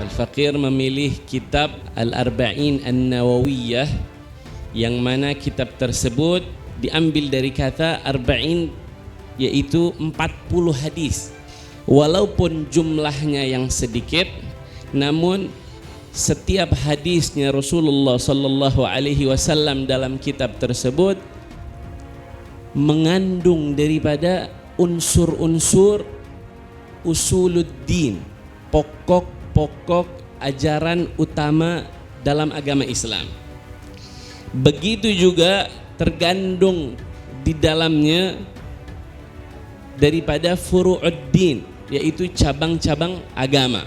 Al-Faqir memilih kitab Al-Arba'in An-Nawawiyah, yang mana kitab tersebut diambil dari kata arba'in, yaitu 40 hadis. Walaupun jumlahnya yang sedikit, namun setiap hadisnya Rasulullah sallallahu alaihi wasallam dalam kitab tersebut mengandung daripada unsur-unsur usuluddin, pokok-pokok ajaran utama dalam agama Islam. Begitu juga tergandung di dalamnya daripada furu'uddin, yaitu cabang-cabang agama.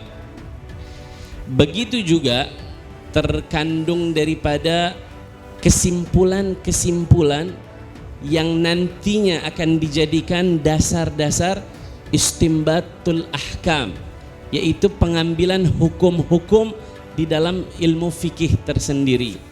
Begitu juga terkandung daripada kesimpulan-kesimpulan yang nantinya akan dijadikan dasar-dasar istimbatul ahkam, yaitu pengambilan hukum-hukum di dalam ilmu fikih tersendiri.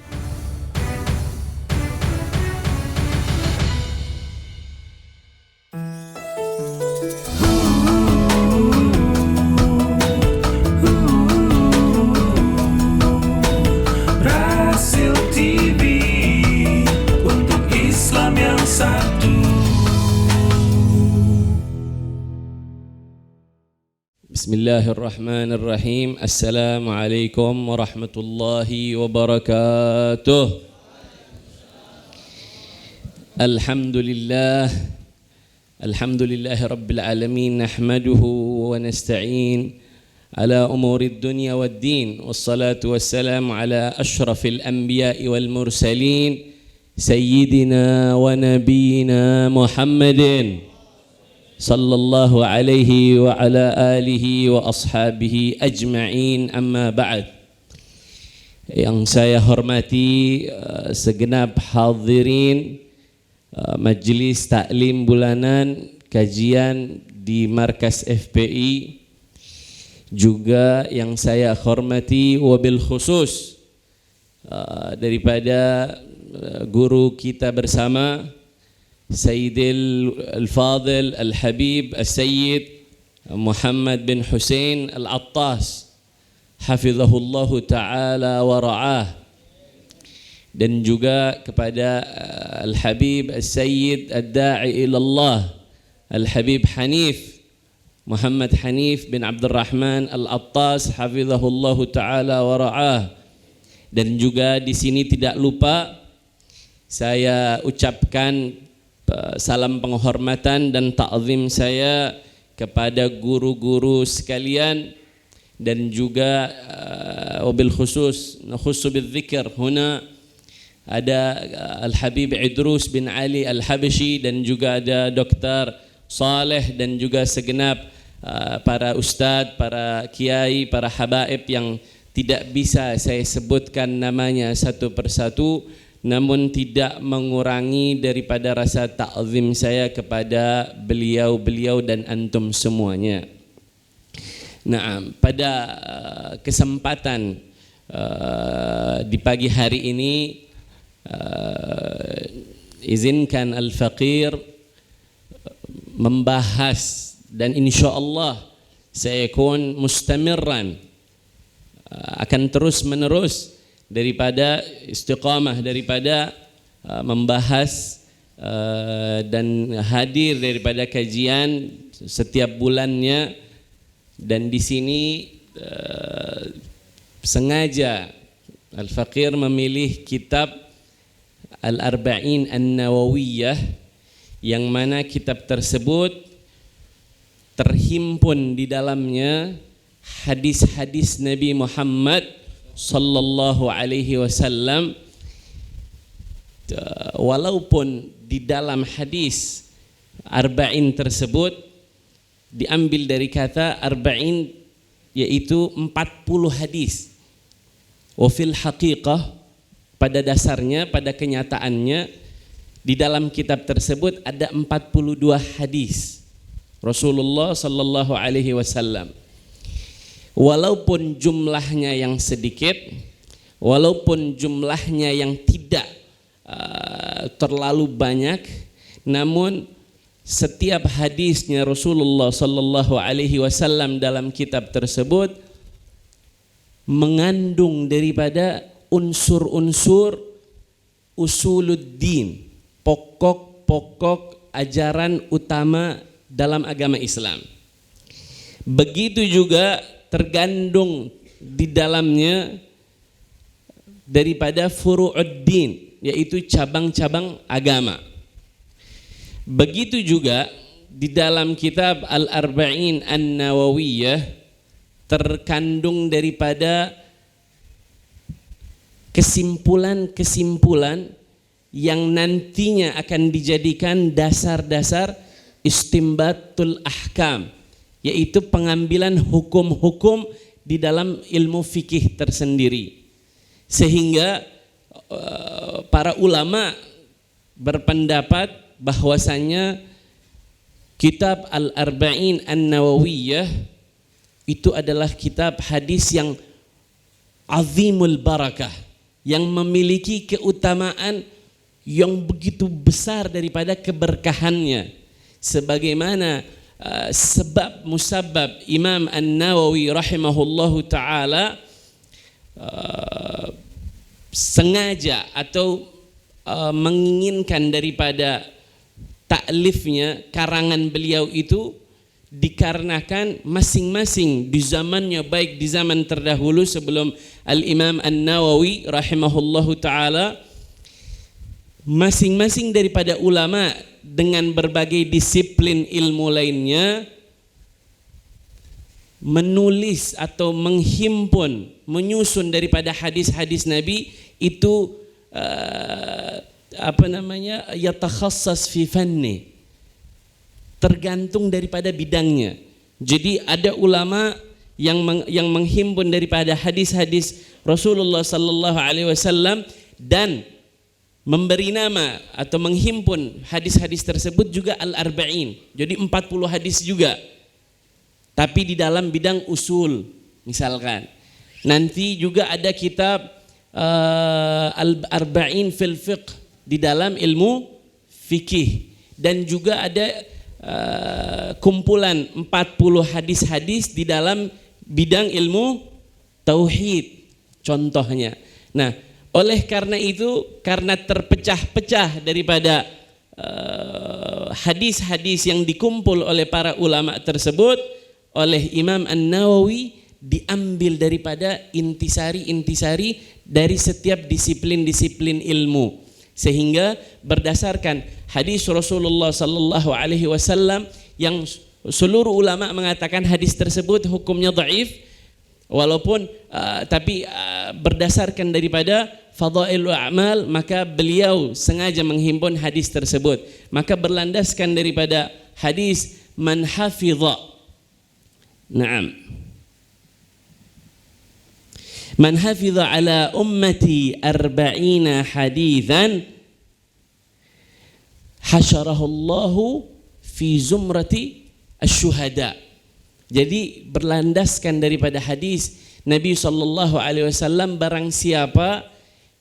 Bismillahirrahmanirrahim. Assalamualaikum warahmatullahi wabarakatuh. Alhamdulillahi rabbil alamin, nahmaduhu wa nasta'in ala umurid dunya waddin, wassalatu wassalamu ala ashrafil anbiya'i wal mursalin sayyidina wa nabiyyina Muhammadin sallallahu alaihi wa ala alihi wa ashabihi ajma'in, amma ba'd. Yang saya hormati segenap hadirin majlis taklim bulanan kajian di markas FPI, juga yang saya hormati wabil khusus daripada guru kita bersama Sayyidil Al-Fadil Al-Habib Al-Sayyid Muhammad bin Hussein Al-Attas, hafizahullahu ta'ala wa ra'ah, dan juga kepada Al-Habib Al-Sayyid Ad-Da'i ilallah Al-Habib Hanif Muhammad Hanif bin Abdurrahman Al-Attas, hafizahullahu ta'ala wa ra'ah. Dan juga di sini tidak lupa saya ucapkan salam penghormatan dan ta'zim saya kepada guru-guru sekalian, dan juga wabil khusus nakhussu bidzikr huna ada Al-Habib Idrus bin Ali Al-Habashi, dan juga ada Dr. Saleh, dan juga segenap para ustadz, para kiai, para habaib yang tidak bisa saya sebutkan namanya satu persatu, namun tidak mengurangi daripada rasa ta'zim saya kepada beliau-beliau dan antum semuanya. Nah, pada kesempatan di pagi hari ini, izinkan Al-Faqir membahas, dan insyaallah saya akan mustamirran, akan terus menerus daripada istiqamah, daripada membahas dan hadir daripada kajian setiap bulannya. Dan di sini sengaja Al-Faqir memilih kitab Al-Arba'in An-Nawawiyah, yang mana kitab tersebut terhimpun di dalamnya hadis-hadis Nabi Muhammad sallallahu alaihi wasallam. Walaupun di dalam hadis arba'in tersebut diambil dari kata arba'in, yaitu 40 hadis. Wa fil haqiqah, pada dasarnya, pada kenyataannya, di dalam kitab tersebut ada 42 hadis Rasulullah sallallahu alaihi wasallam. Walaupun jumlahnya yang sedikit, walaupun jumlahnya yang tidak terlalu banyak, namun setiap hadisnya Rasulullah sallallahu alaihi wasallam dalam kitab tersebut mengandung daripada unsur-unsur usuluddin, pokok-pokok ajaran utama dalam agama Islam. Begitu juga tergandung di dalamnya daripada furu'uddin, yaitu cabang-cabang agama. Begitu juga di dalam kitab Al-Arba'in An-Nawawiyah terkandung daripada kesimpulan-kesimpulan yang nantinya akan dijadikan dasar-dasar istimbatul ahkam, yaitu pengambilan hukum-hukum di dalam ilmu fikih tersendiri. Sehingga para ulama berpendapat bahwasanya kitab Al-Arba'in An-Nawawiyah itu adalah kitab hadis yang azimul barakah, yang memiliki keutamaan yang begitu besar daripada keberkahannya. Sebagaimana sebab musabab Imam An-Nawawi rahimahullahu ta'ala sengaja atau menginginkan daripada taklifnya, karangan beliau itu, dikarenakan masing-masing di zamannya, baik di zaman terdahulu sebelum Al-Imam An-Nawawi rahimahullahu ta'ala, masing-masing daripada ulama dengan berbagai disiplin ilmu lainnya menulis atau menghimpun, menyusun daripada hadis-hadis Nabi itu yatakhassas fi fanni, tergantung daripada bidangnya. Jadi ada ulama yang menghimpun daripada hadis-hadis Rasulullah sallallahu alaihi wasallam dan memberi nama atau menghimpun hadis-hadis tersebut juga Al-Arba'in. Jadi 40 hadis juga. Tapi di dalam bidang usul misalkan. Nanti juga ada kitab Al-Arba'in fil fiqh, di dalam ilmu fikih, dan juga ada kumpulan 40 hadis-hadis di dalam bidang ilmu tauhid contohnya. Nah, oleh karena itu, karena terpecah-pecah daripada hadis-hadis yang dikumpul oleh para ulama tersebut, oleh Imam An-Nawawi diambil daripada intisari-intisari dari setiap disiplin-disiplin ilmu, sehingga berdasarkan hadis Rasulullah sallallahu alaihi wasallam yang seluruh ulama mengatakan hadis tersebut hukumnya dhaif, walaupun tapi berdasarkan daripada fadailul a'mal, maka beliau sengaja menghimpun hadis tersebut. Maka berlandaskan daripada hadis man hafidha, na'am, man hafidha ala ummati 40 hadithan hasyarahullahu fi zumrati asy-syuhada. Jadi berlandaskan daripada hadis Nabi sallallahu alaihi wasallam, barang siapa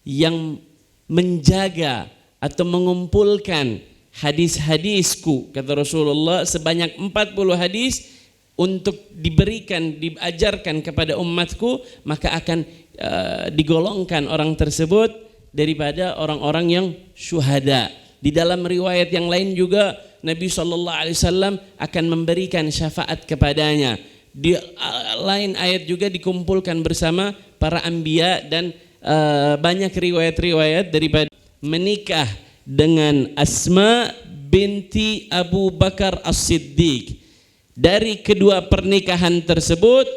yang menjaga atau mengumpulkan hadis-hadisku, kata Rasulullah, sebanyak 40 hadis untuk diberikan, diajarkan kepada umatku, maka akan digolongkan orang tersebut daripada orang-orang yang syuhada. Di dalam riwayat yang lain juga Nabi SAW akan memberikan syafaat kepadanya. Di lain ayat juga dikumpulkan bersama para anbiya, dan banyak riwayat-riwayat daripada menikah dengan Asma binti Abu Bakar As-Siddiq. Dari kedua pernikahan tersebut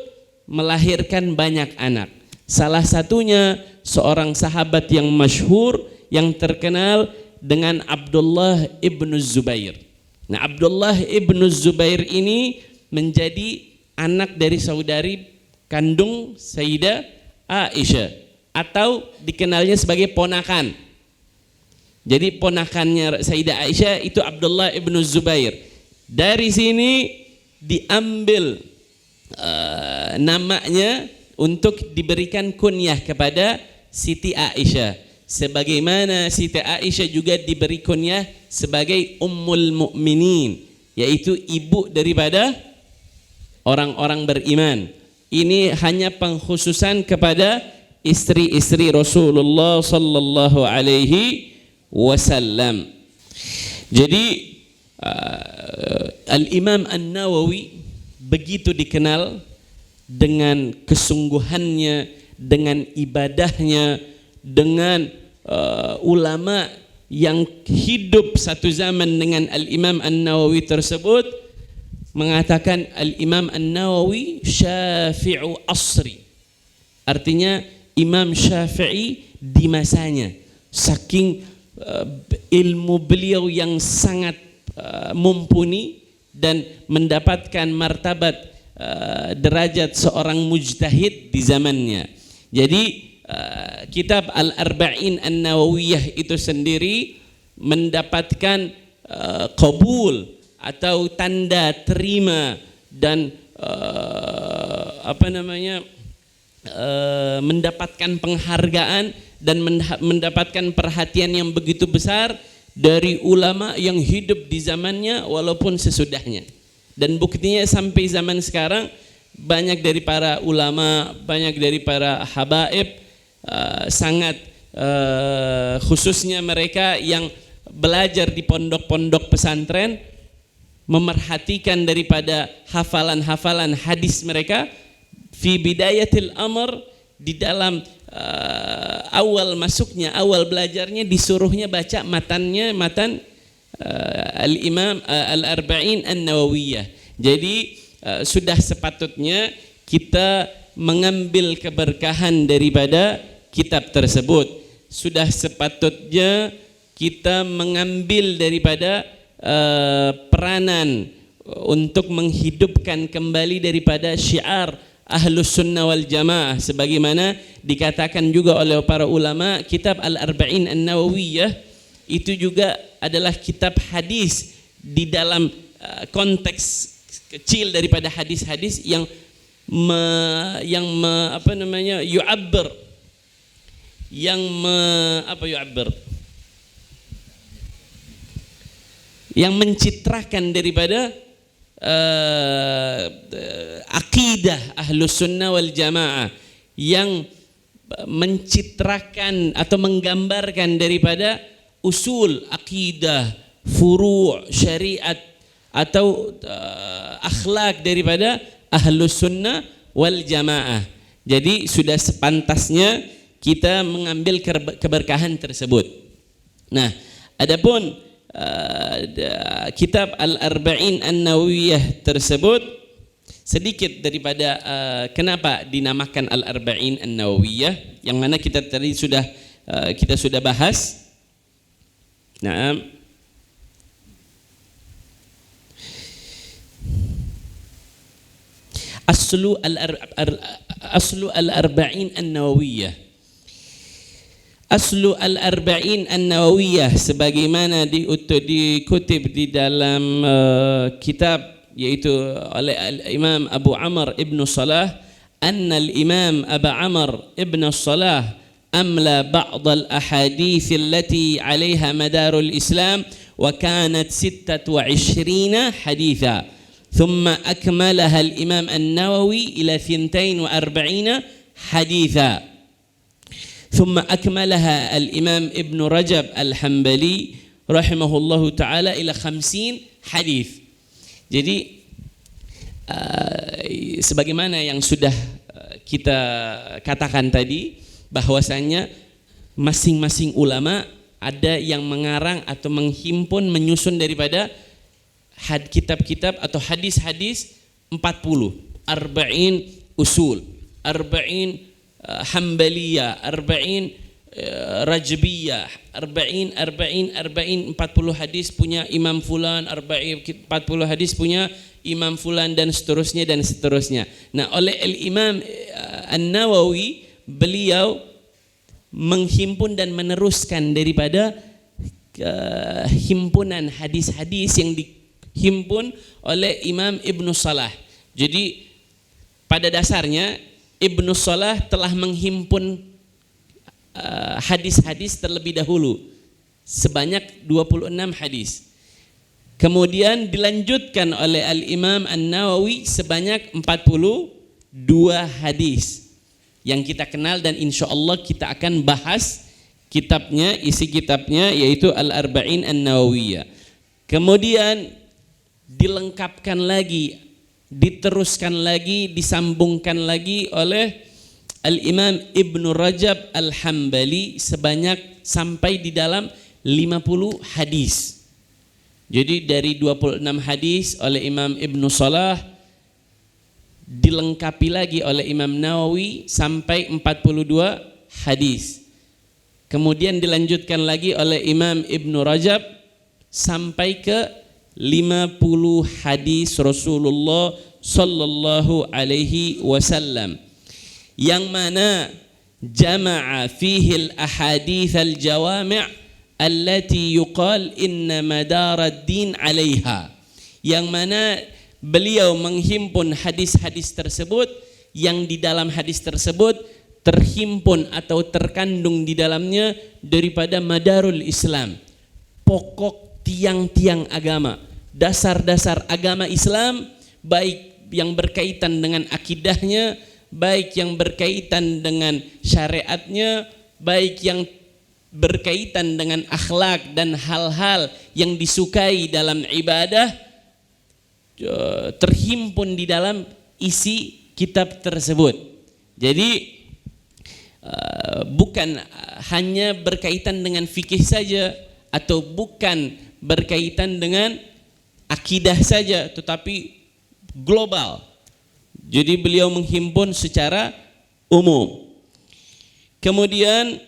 melahirkan banyak anak. Salah satunya seorang sahabat yang masyhur, yang terkenal dengan Abdullah ibn Zubair. Nah, Abdullah ibn Zubair ini menjadi anak dari saudari kandung Sayyidah Aisyah, atau dikenalnya sebagai ponakan. Jadi ponakannya Sayyidah Aisyah itu Abdullah ibn Zubair. Dari sini diambil namanya untuk diberikan kunyah kepada Siti Aisyah, sebagaimana Siti Aisyah juga diberi kunyah sebagai Ummul Mukminin, yaitu ibu daripada orang-orang beriman. ini hanya pengkhususan kepada istri-istri Rasulullah sallallahu alaihi wasallam. Jadi Al-Imam An-Nawawi begitu dikenal dengan kesungguhannya, dengan ibadahnya, dengan ulama yang hidup satu zaman dengan Al-Imam An-Nawawi tersebut, mengatakan Al-Imam An-Nawawi syafi'u asri, artinya Imam Syafi'i di masanya, saking ilmu beliau yang sangat mumpuni dan mendapatkan martabat derajat seorang mujtahid di zamannya. Jadi kitab Al-Arba'in An-Nawawiyah itu sendiri mendapatkan qabul atau tanda terima dan mendapatkan penghargaan dan mendapatkan perhatian yang begitu besar dari ulama yang hidup di zamannya walaupun sesudahnya. Dan buktinya sampai zaman sekarang banyak dari para ulama, banyak dari para habaib sangat khususnya mereka yang belajar di pondok-pondok pesantren memerhatikan daripada hafalan-hafalan hadis mereka fi bidayatil amr, di dalam awal masuknya, awal belajarnya disuruhnya baca matan Al-Imam Al-Arba'in An-Nawawiyah. Jadi sudah sepatutnya kita mengambil keberkahan daripada kitab tersebut. Sudah sepatutnya kita mengambil daripada peranan untuk menghidupkan kembali daripada syiar Ahlus Sunnah wal Jamaah, sebagaimana dikatakan juga oleh para ulama, kitab Al-Arba'in An-Nawawiyah itu juga adalah kitab hadis di dalam konteks kecil daripada hadis-hadis yang mencitrakan daripada akidah Ahlus Sunnah wal Jamaah, yang mencitrakan atau menggambarkan daripada usul akidah, furu' syariat atau akhlak daripada Ahlus Sunnah wal Jamaah. Jadi sudah sepantasnya kita mengambil keberkahan tersebut. Nah, adapun kitab Al-Arba'in An-Nawawiyah tersebut, sedikit daripada kenapa dinamakan Al-Arba'in An-Nawawiyah, yang mana kita tadi sudah bahas. Nah, aslu Al-Arba'in An-Nawawiyah, Aslu Al-Arba'in An-Nawawiyah sebagaimana dikutip di dalam kitab, yaitu oleh Al-Imam Abu Amr Ibn Salah, anna Al-Imam Abu Amr Ibn Salah amla ba'd al-ahadith allati 'alayha madar al-Islam wa kanat 26 haditha, thumma akmalaha Al-Imam An-Nawawi ila 42 haditha. ثم أكملها الإمام ابن رجب الحنبلي رحمه الله تعالى إلى 50 hadis. Jadi sebagaimana yang sudah kita katakan tadi, bahwasanya masing-masing ulama ada yang mengarang atau menghimpun, menyusun daripada kitab-kitab atau hadis-hadis 40, arba'in usul, arba'in Hambaliyah, arba'in Rajbiyah, arba'in 40 hadis punya Imam Fulan, 40 hadis punya Imam Fulan, dan seterusnya dan seterusnya. Nah, oleh Al-Imam An-Nawawi, beliau menghimpun dan meneruskan daripada himpunan hadis-hadis yang dihimpun oleh Imam Ibn Salah. Jadi pada dasarnya Ibn Salah telah menghimpun hadis-hadis terlebih dahulu sebanyak 26 hadis. Kemudian dilanjutkan oleh Al-Imam An-Nawawi sebanyak 40 2 hadis yang kita kenal dan insya Allah kita akan bahas kitabnya, isi kitabnya yaitu Al-Arba'in An-Nawawiyah. Kemudian dilengkapkan lagi, diteruskan lagi, disambungkan lagi oleh Al-Imam Ibnu Rajab Al-Hambali sebanyak sampai di dalam 50 hadis. Jadi dari 26 hadis oleh Imam Ibnu Salah dilengkapi lagi oleh Imam Nawawi sampai 42 hadis. Kemudian dilanjutkan lagi oleh Imam Ibnu Rajab sampai ke 50 hadis Rasulullah sallallahu alaihi wasallam yang mana jama'a fihi al-ahadits al-jawami' allati yuqal inna madaraddin 'alaiha, yang mana beliau menghimpun hadis-hadis tersebut yang di dalam hadis tersebut terhimpun atau terkandung di dalamnya daripada madarul Islam, pokok tiang-tiang agama, dasar-dasar agama Islam, baik yang berkaitan dengan akidahnya, baik yang berkaitan dengan syariatnya, baik yang berkaitan dengan akhlak dan hal-hal yang disukai dalam ibadah, terhimpun di dalam isi kitab tersebut. Jadi bukan hanya berkaitan dengan fikih saja atau bukan berkaitan dengan akidah saja, tetapi global. Jadi beliau menghimpun secara umum. Kemudian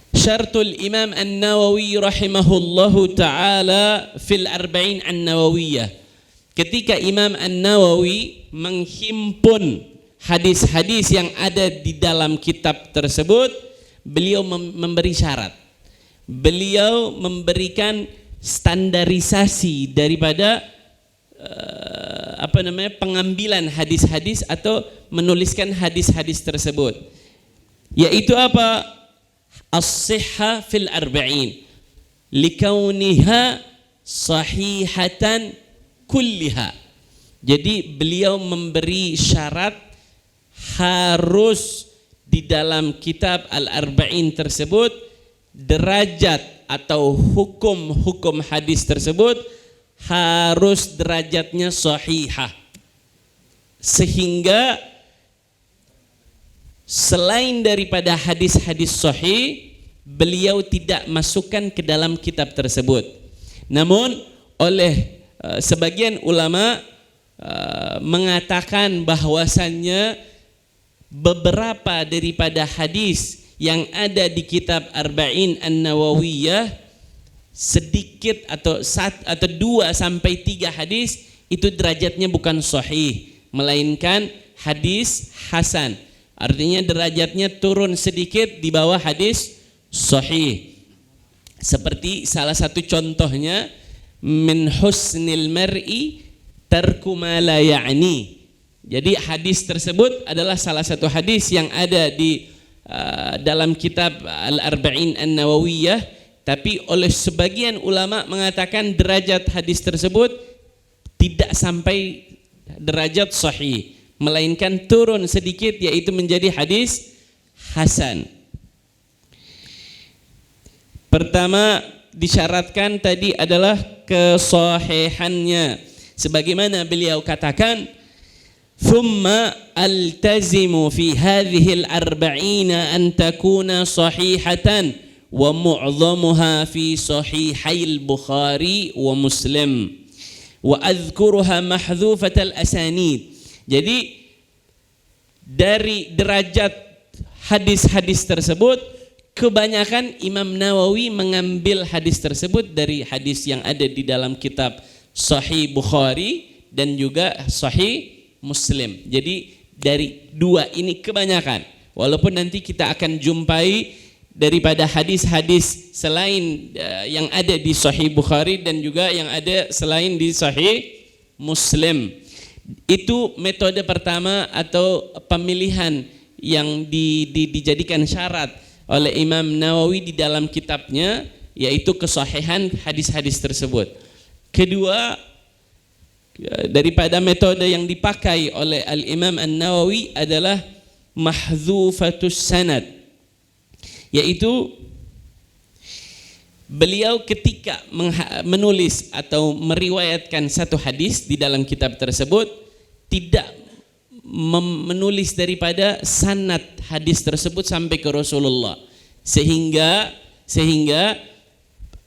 syartul Imam An-Nawawi rahimahullahu taala fil arba'in An-Nawawiyah. Ketika Imam An-Nawawi menghimpun hadis-hadis yang ada di dalam kitab tersebut, beliau memberi syarat. Beliau memberikan standarisasi daripada pengambilan hadis-hadis atau menuliskan hadis-hadis tersebut, yaitu apa? As-sihha fil arba'in likauniha sahihatan kulliha. Jadi beliau memberi syarat harus di dalam kitab Al-Arba'in tersebut derajat atau hukum-hukum hadis tersebut harus derajatnya sahihah, sehingga selain daripada hadis-hadis sahih beliau tidak masukkan ke dalam kitab tersebut. Namun oleh sebagian ulama mengatakan bahwasannya beberapa daripada hadis yang ada di kitab Arba'in An-Nawawiyah, sedikit atau 2 sampai 3 hadis itu derajatnya bukan sahih, melainkan hadis hasan. Artinya derajatnya turun sedikit di bawah hadis sahih. Seperti salah satu contohnya, min husnil mar'i tarku ma la ya'ni. Jadi hadis tersebut adalah salah satu hadis yang ada di dalam kitab Al-Arba'in An-Nawawiyah, tapi oleh sebagian ulama mengatakan derajat hadis tersebut tidak sampai derajat sahih, melainkan turun sedikit, yaitu menjadi hadis hasan. Pertama disyaratkan tadi adalah kesahihannya, sebagaimana beliau katakan, thumma altazimu fi hadhihi al-arba'ina an takuna sahihatan wa mu'dhamuha fi sahihai al-Bukhari wa Muslim wa adhkuruha mahdhufat al-asanid. Jadi dari derajat hadis-hadis tersebut, kebanyakan Imam Nawawi mengambil hadis tersebut dari hadis yang ada di dalam kitab Sahih Bukhari dan juga Sahih Muslim. Jadi dari 2 ini kebanyakan, walaupun nanti kita akan jumpai daripada hadis-hadis selain yang ada di Sahih Bukhari dan juga yang ada selain di Sahih Muslim. Itu metode pertama atau pemilihan yang dijadikan syarat oleh Imam Nawawi di dalam kitabnya, yaitu kesahihan hadis-hadis tersebut. Kedua, daripada metode yang dipakai oleh Al-Imam An-Nawawi adalah mahdzufatus sanad, yaitu beliau ketika menulis atau meriwayatkan satu hadis di dalam kitab tersebut tidak menulis daripada sanad hadis tersebut sampai ke Rasulullah, sehingga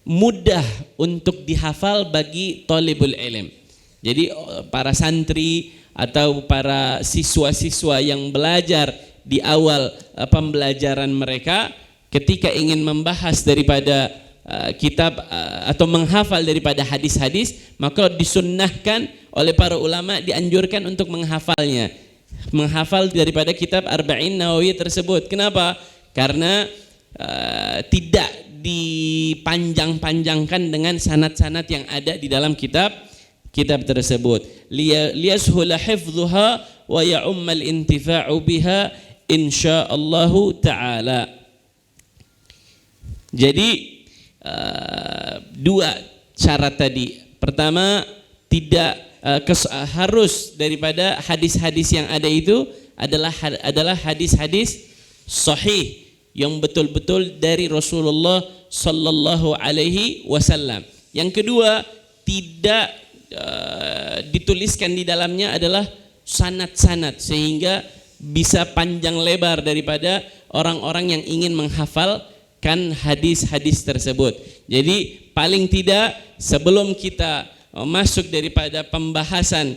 mudah untuk dihafal bagi talibul ilm. Jadi para santri atau para siswa-siswa yang belajar di awal pembelajaran mereka ketika ingin membahas daripada kitab atau menghafal daripada hadis-hadis, maka disunnahkan oleh para ulama, dianjurkan untuk menghafal daripada kitab Arba'in Nawawiyah tersebut. Kenapa? Karena tidak dipanjang-panjangkan dengan sanad-sanad yang ada di dalam kitab tersebut. Liyashula hifdhuha wa ya'ummal intifa'u biha insyaallahu ta'ala. Jadi dua syarat tadi. Pertama, tidak harus daripada hadis-hadis yang ada itu adalah hadis-hadis sahih yang betul-betul dari Rasulullah sallallahu alaihi wasallam. Yang kedua, tidak dituliskan di dalamnya adalah sanad-sanad sehingga bisa panjang lebar daripada orang-orang yang ingin menghafalkan hadis-hadis tersebut. Jadi paling tidak sebelum kita masuk daripada pembahasan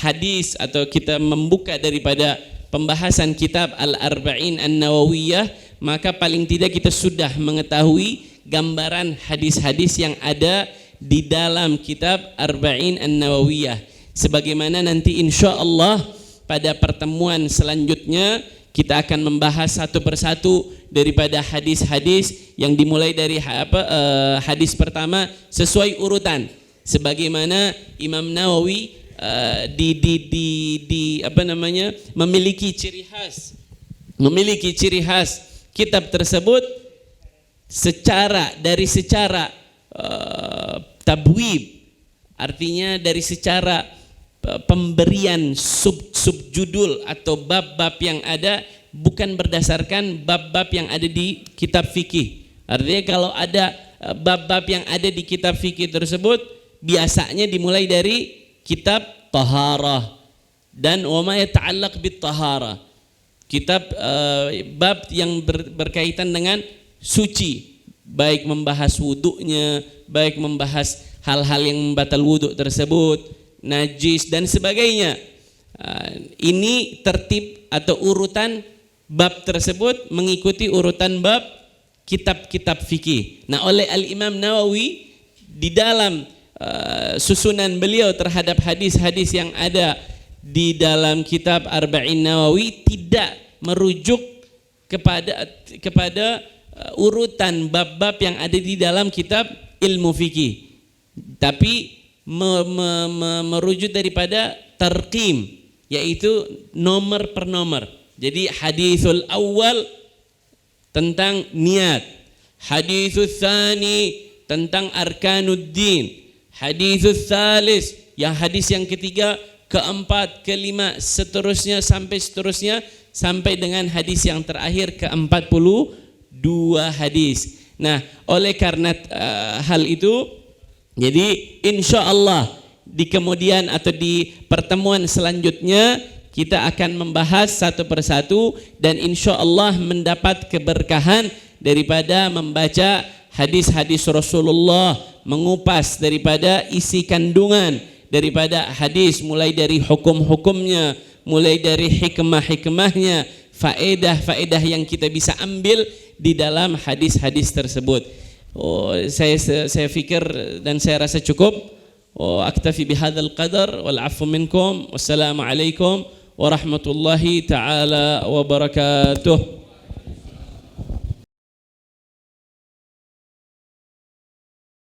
hadis atau kita membuka daripada pembahasan kitab Al-Arba'in An-Nawawiyah, maka paling tidak kita sudah mengetahui gambaran hadis-hadis yang ada di dalam kitab Arba'in An-Nawawiyah. Sebagaimana nanti insyaallah pada pertemuan selanjutnya kita akan membahas satu persatu daripada hadis-hadis yang dimulai dari hadis pertama sesuai urutan. Sebagaimana Imam Nawawi memiliki ciri khas kitab tersebut secara tabwib, artinya dari secara pemberian subjudul atau bab-bab yang ada bukan berdasarkan bab-bab yang ada di kitab fikih. Artinya kalau ada bab-bab yang ada di kitab fikih tersebut biasanya dimulai dari kitab taharah dan wa ma yata'allaq bit taharah. Kitab bab yang berkaitan dengan suci, baik membahas wudunya, baik membahas hal-hal yang membatal wuduk tersebut, najis dan sebagainya. Ini tertib atau urutan bab tersebut mengikuti urutan bab kitab-kitab fikih. Nah, oleh Al-Imam Nawawi di dalam susunan beliau terhadap hadis-hadis yang ada di dalam kitab Arba'in Nawawi tidak merujuk kepada urutan bab-bab yang ada di dalam kitab ilmu fikih, tapi merujuk daripada tarqim, yaitu nomor per nomor. Jadi hadisul awal tentang niat, hadisul tsani tentang arkanuddin, hadisul tsalis yang hadis yang ketiga, keempat, kelima, seterusnya sampai dengan hadis yang terakhir ke-42 hadis. Nah, oleh karena hal itu, jadi insya Allah di kemudian atau di pertemuan selanjutnya kita akan membahas satu persatu dan insya Allah mendapat keberkahan daripada membaca hadis-hadis Rasulullah, mengupas daripada isi kandungan daripada hadis, mulai dari hukum-hukumnya, mulai dari hikmah-hikmahnya, faedah-faedah yang kita bisa ambil di dalam hadis-hadis tersebut. Saya fikir dan saya rasa cukup. Aktafi bihadzal qadar wal afu minkum. Wassalamualaikum warahmatullahi taala wabarakatuh.